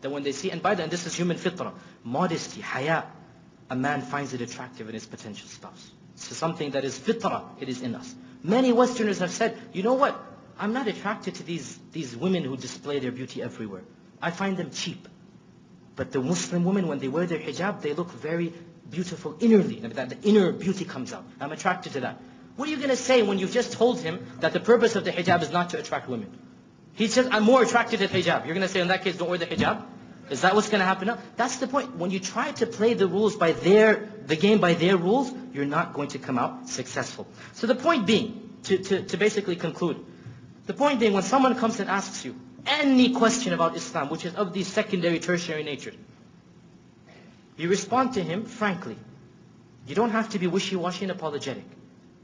That when they see, and by the way, this is human fitrah, modesty, haya, a man finds it attractive in his potential spouse. It's something that is fitrah, it is in us. Many Westerners have said, you know what, I'm not attracted to these women who display their beauty everywhere. I find them cheap. But the Muslim women, when they wear their hijab, they look very beautiful innerly. That the inner beauty comes out. I'm attracted to that. What are you going to say when you've just told him that the purpose of the hijab is not to attract women? He says, I'm more attracted to the hijab. You're going to say, in that case, don't wear the hijab? Is that what's going to happen now? That's the point. When you try to play the rules by the game by their rules, you're not going to come out successful. So the point being, to basically conclude, the point being, when someone comes and asks you any question about Islam, which is of the secondary, tertiary nature, you respond to him frankly. You don't have to be wishy-washy and apologetic.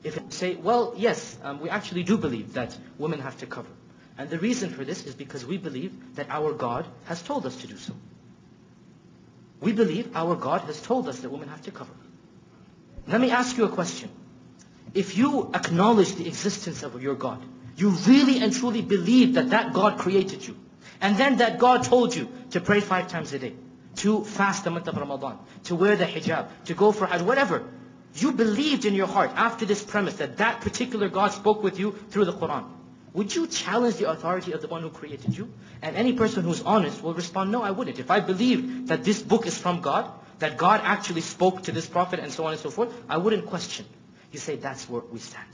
If you say, well, yes, we actually do believe that women have to cover. And the reason for this is because we believe that our God has told us to do so. We believe our God has told us that women have to cover. Let me ask you a question. If you acknowledge the existence of your God, you really and truly believe that that God created you, and then that God told you to pray 5 times a day, to fast the month of Ramadan, to wear the hijab, to go for Hajj, whatever, you believed in your heart after this premise that that particular God spoke with you through the Quran. Would you challenge the authority of the one who created you? And any person who's honest will respond, no, I wouldn't. If I believed that this book is from God, that God actually spoke to this prophet and so on and so forth, I wouldn't question. You say, that's where we stand.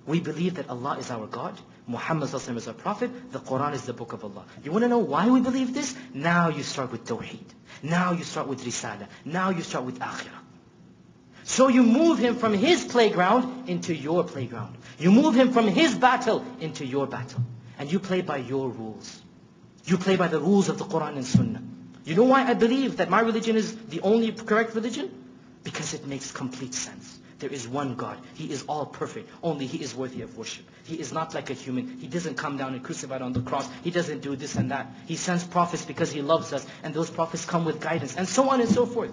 We believe that Allah is our God, Muhammad ﷺ is our prophet, the Quran is the book of Allah. You want to know why we believe this? Now you start with Tawheed. Now you start with Risala. Now you start with Akhirah. So you move him from his playground into your playground. You move him from his battle into your battle. And you play by your rules. You play by the rules of the Quran and Sunnah. You know why I believe that my religion is the only correct religion? Because it makes complete sense. There is one God. He is all perfect. Only He is worthy of worship. He is not like a human. He doesn't come down and crucified on the cross. He doesn't do this and that. He sends prophets because He loves us. And those prophets come with guidance. And so on and so forth.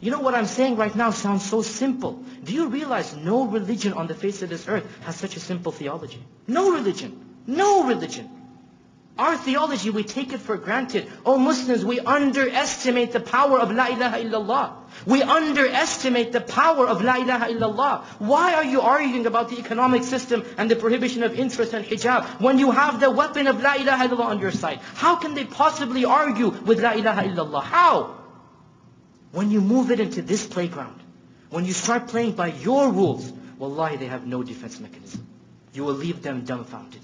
You know what I'm saying right now sounds so simple. Do you realize no religion on the face of this earth has such a simple theology? No religion. No religion. Our theology, we take it for granted. Oh Muslims, we underestimate the power of La ilaha illallah. We underestimate the power of La ilaha illallah. Why are you arguing about the economic system and the prohibition of interest and hijab when you have the weapon of La ilaha illallah on your side? How can they possibly argue with La ilaha illallah? How? When you move it into this playground, when you start playing by your rules, wallahi they have no defense mechanism. You will leave them dumbfounded.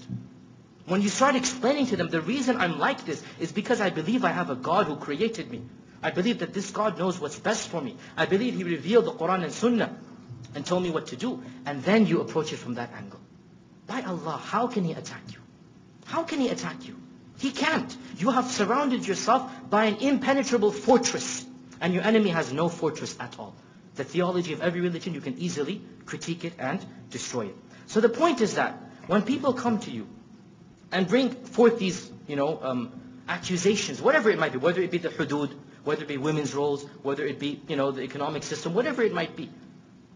When you start explaining to them, the reason I'm like this is because I believe I have a God who created me. I believe that this God knows what's best for me. I believe He revealed the Quran and Sunnah and told me what to do. And then you approach it from that angle. By Allah, how can He attack you? How can He attack you? He can't. You have surrounded yourself by an impenetrable fortress. And your enemy has no fortress at all. The theology of every religion, you can easily critique it and destroy it. So the point is that when people come to you and bring forth these, accusations, whatever it might be, whether it be the hudud, whether it be women's roles, whether it be, the economic system, whatever it might be.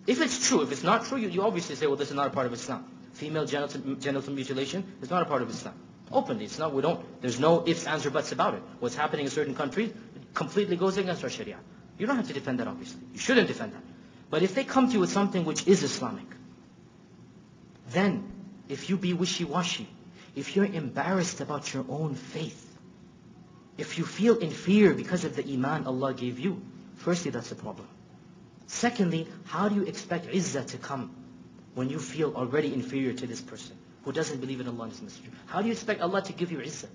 If it's true, if it's not true, you obviously say, well, this is not a part of Islam. Female genital mutilation is not a part of Islam. Openly, it's not, there's no ifs, ands, or buts about it. What's happening in certain countries completely goes against our Sharia. You don't have to defend that, obviously. You shouldn't defend that. But if they come to you with something which is Islamic, then if you be wishy-washy, if you're embarrassed about your own faith, if you feel inferior because of the iman Allah gave you, firstly, that's a problem. Secondly, how do you expect izzah to come when you feel already inferior to this person who doesn't believe in Allah and His Messenger? How do you expect Allah to give you izzah?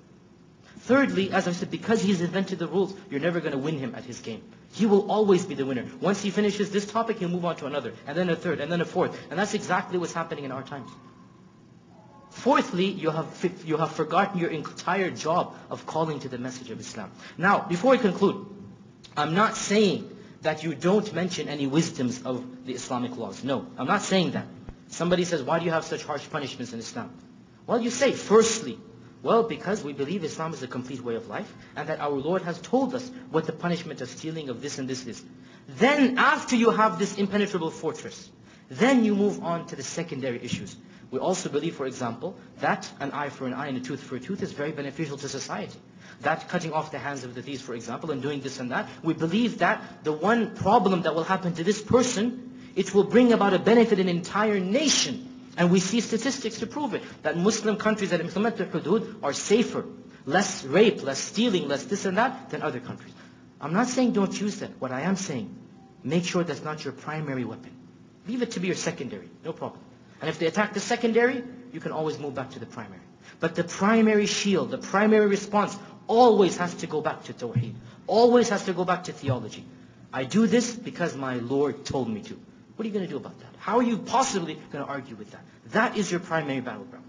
Thirdly, as I said, because He's invented the rules, you're never going to win Him at His game. He will always be the winner. Once He finishes this topic, He'll move on to another, and then a third, and then a fourth. And that's exactly what's happening in our times. Fourthly, you have forgotten your entire job of calling to the message of Islam. Now, before I conclude, I'm not saying that you don't mention any wisdoms of the Islamic laws. No, I'm not saying that. Somebody says, why do you have such harsh punishments in Islam? Well, you say, firstly, well, because we believe Islam is a complete way of life, and that our Lord has told us what the punishment of stealing of this and this is. Then, after you have this impenetrable fortress, then you move on to the secondary issues. We also believe, for example, that an eye for an eye and a tooth for a tooth is very beneficial to society. that cutting off the hands of the thieves, for example, and doing this and that, we believe that the one problem that will happen to this person, it will bring about a benefit in an entire nation. And we see statistics to prove it, that Muslim countries that implement the hudud are safer, less rape, less stealing, less this and that than other countries. I'm not saying don't use that. What I am saying, make sure that's not your primary weapon. Leave it to be your secondary, no problem. And if they attack the secondary, you can always move back to the primary. But the primary shield, the primary response, always has to go back to tawheed. Always has to go back to theology. I do this because my Lord told me to. What are you going to do about that? How are you possibly going to argue with that? That is your primary battleground.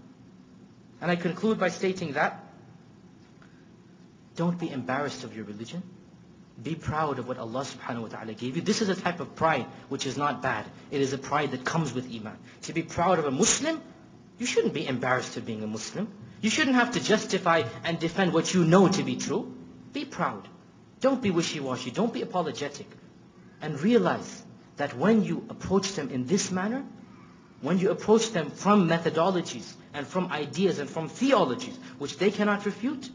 And I conclude by stating that don't be embarrassed of your religion. Be proud of what Allah subhanahu wa ta'ala gave you. This is a type of pride which is not bad. It is a pride that comes with iman. To be proud of a Muslim, you shouldn't be embarrassed of being a Muslim. You shouldn't have to justify and defend what you know to be true. Be proud. Don't be wishy-washy. Don't be apologetic. And realize that when you approach them in this manner, when you approach them from methodologies and from ideas and from theologies which they cannot refute,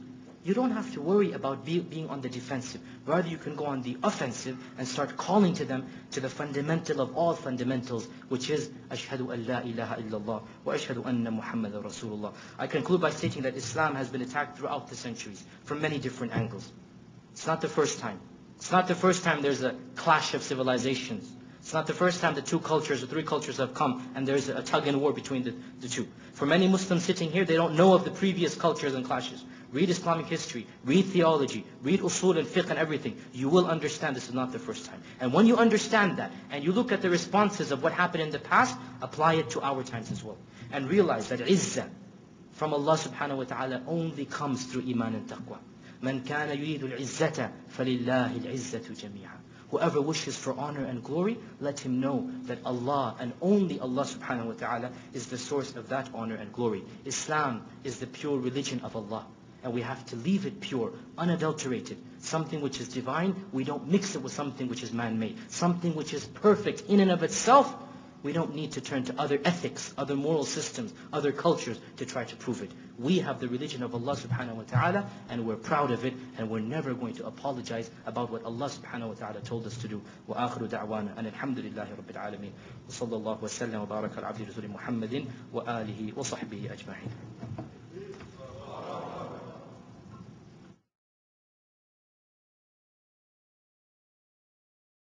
you don't have to worry about being on the defensive. Rather, you can go on the offensive and start calling to them to the fundamental of all fundamentals, which is Ashhadu an la ilaha illallah wa ashhadu anna Muhammadan Rasulullah. I conclude by stating that Islam has been attacked throughout the centuries from many different angles. It's not the first time. It's not the first time there's a clash of civilizations. It's not the first time the two cultures or three cultures have come and there's a tug and war between the two. For many Muslims sitting here, they don't know of the previous cultures and clashes. Read Islamic history, read theology, read usul and fiqh and everything. You will understand this is not the first time. And when you understand that, and you look at the responses of what happened in the past, apply it to our times as well. And realize that izzah from Allah subhanahu wa ta'ala only comes through iman and taqwa. مَنْ كَانَ يُرِيدُ الْعِزَّةَ فَلِلَّهِ الْعِزَّةُ جَمِيعًا. Whoever wishes for honor and glory, let him know that Allah and only Allah subhanahu wa ta'ala is the source of that honor and glory. Islam is the pure religion of Allah. And we have to leave it pure, unadulterated. Something which is divine, we don't mix it with something which is man-made. Something which is perfect in and of itself, we don't need to turn to other ethics, other moral systems, other cultures to try to prove it. We have the religion of Allah subhanahu wa ta'ala, and we're proud of it, and we're never going to apologize about what Allah subhanahu wa ta'ala told us to do. وآخر دعوانا أن الحمد لله رب العالمين وصلى الله وسلم وبارك على عبد رسول محمد وآله وصحبه أجمعين.